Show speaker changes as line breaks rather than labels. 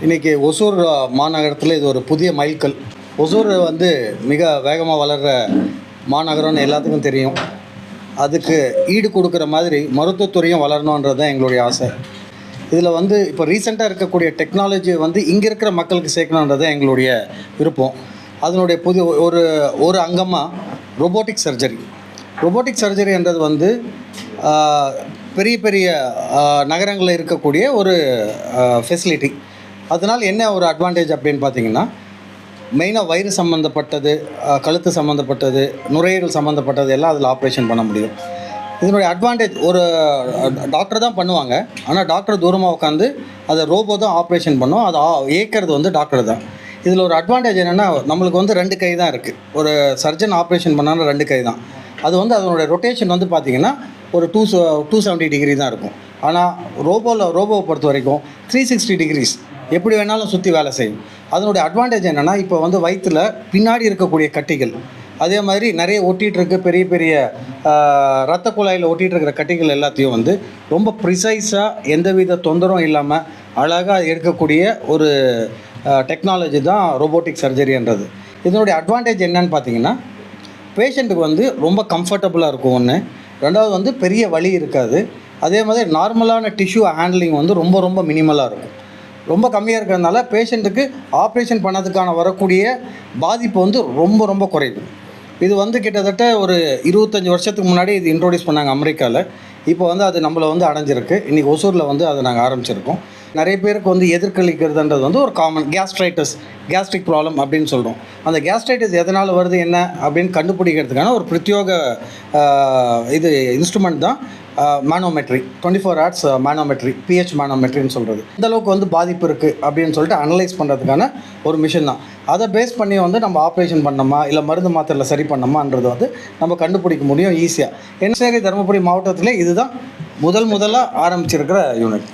இன்றைக்கி ஒசூர் மாநகரத்தில் இது ஒரு புதிய மைல்கல். ஒசூர் வந்து மிக வேகமாக வளர்கிற மாநகரம்னு எல்லாத்துக்கும் தெரியும். அதுக்கு ஈடு கொடுக்குற மாதிரி மருத்துவத்துறையும் வளரணுன்றது தான் எங்களுடைய ஆசை. இதில் வந்து இப்போ ரீசெண்டாக இருக்கக்கூடிய டெக்னாலஜியை வந்து இங்கே இருக்கிற மக்களுக்கு சேர்க்கணுன்றது தான் எங்களுடைய விருப்பம். அதனுடைய புதிய ஒரு அங்கமாக ரோபோட்டிக் சர்ஜரி. ரோபோட்டிக் சர்ஜரின்றது வந்து பெரிய பெரிய நகரங்களில் இருக்கக்கூடிய ஒரு ஃபெசிலிட்டி. அதனால் என்ன ஒரு அட்வான்டேஜ் அப்படின்னு பார்த்தீங்கன்னா, மெயினாக வயிறு சம்மந்தப்பட்டது, கழுத்து சம்மந்தப்பட்டது, நுரையீரல் சம்மந்தப்பட்டது எல்லாம் அதில் ஆப்ரேஷன் பண்ண முடியும். இதனுடைய அட்வான்டேஜ் ஒரு டாக்டர் தான் பண்ணுவாங்க. ஆனால் டாக்டர் தூரமாக உட்காந்து அதை ரோபோ தான் ஆப்ரேஷன் பண்ணும். அதை இயக்கிறது வந்து டாக்டர் தான். இதில் ஒரு அட்வான்டேஜ் என்னென்னா, நம்மளுக்கு வந்து 2 கை தான் இருக்குது. ஒரு சர்ஜன் ஆப்ரேஷன் பண்ணாலும் 2 கை தான். அது வந்து அதனுடைய ரொட்டேஷன் வந்து பார்த்திங்கன்னா ஒரு 270 டிகிரி தான் இருக்கும். ஆனால் ரோபோவை பொறுத்த வரைக்கும் 360 டிகிரிஸ் எப்படி வேணாலும் சுற்றி வேலை செய்யும். அதனுடைய அட்வான்டேஜ் என்னென்னா, இப்போ வந்து வயிற்றில் பின்னாடி இருக்கக்கூடிய கட்டிகள், அதே மாதிரி நிறைய ஒட்டிகிட்டு இருக்க பெரிய பெரிய இரத்த குழாயில் ஒட்டிகிட்டு இருக்கிற கட்டிகள் எல்லாத்தையும் வந்து ரொம்ப ப்ரிசைஸாக எந்தவித தொந்தரவும் இல்லாமல் அழகாக எடுக்கக்கூடிய ஒரு டெக்னாலஜி தான் ரோபோட்டிக் சர்ஜரின்றது. இதனுடைய அட்வான்டேஜ் என்னன்னு பார்த்தீங்கன்னா, பேஷண்ட்டுக்கு வந்து ரொம்ப கம்ஃபர்டபுளாக இருக்கும். ஒன்று, ரெண்டாவது வந்து பெரிய வலி இருக்காது. அதே மாதிரி நார்மலான டிஷ்யூ ஹேண்ட்லிங் வந்து ரொம்ப ரொம்ப மினிமலாக இருக்கும். ரொம்ப கம்மியாக இருக்கிறதுனால பேஷண்ட்டுக்கு ஆப்ரேஷன் பண்ணதுக்கான வரக்கூடிய பாதிப்பு வந்து ரொம்ப ரொம்ப குறைவு. இது வந்து கிட்டத்தட்ட ஒரு 25 வருஷத்துக்கு முன்னாடி இது இன்ட்ரோடியூஸ் பண்ணாங்க அமெரிக்காவில். இப்போ வந்து அது நம்மளை வந்து அடைஞ்சிருக்கு. இன்றைக்கி ஒசூரில் வந்து அதை நாங்கள் ஆரம்பிச்சிருக்கோம். நிறைய பேருக்கு வந்து எதிர்கழிக்கிறதுன்றது வந்து ஒரு காமன் கேஸ்ட்ரிக் ப்ராப்ளம் அப்படின்னு சொல்கிறோம். அந்த கேஸ்ட்ரைட்டிஸ் எதனால் வருது என்ன அப்படின்னு கண்டுபிடிக்கிறதுக்கான ஒரு பிரத்யோக இன்ஸ்ட்ருமெண்ட் தான் மேனோமெட்ரி, 24 hours மேனோமெட்ரி, pH மேனோமெட்ரின்னு சொல்கிறது. இந்தளவுக்கு வந்து பாதிப்பு இருக்குது அப்படின்னு சொல்லிட்டு அனலைஸ் பண்ணுறதுக்கான ஒரு மிஷின் தான். அதை பேஸ் பண்ணி வந்து நம்ம ஆப்ரேஷன் பண்ணோமா இல்லை மருந்து மாத்திரையில் சரி பண்ணோமான்றது வந்து நம்ம கண்டுபிடிக்க முடியும் ஈஸியாக. கிருஷ்ணகிரி தருமபுரி மாவட்டத்திலே இதுதான் முதலாக ஆரம்பிச்சிருக்கிற யூனிட்.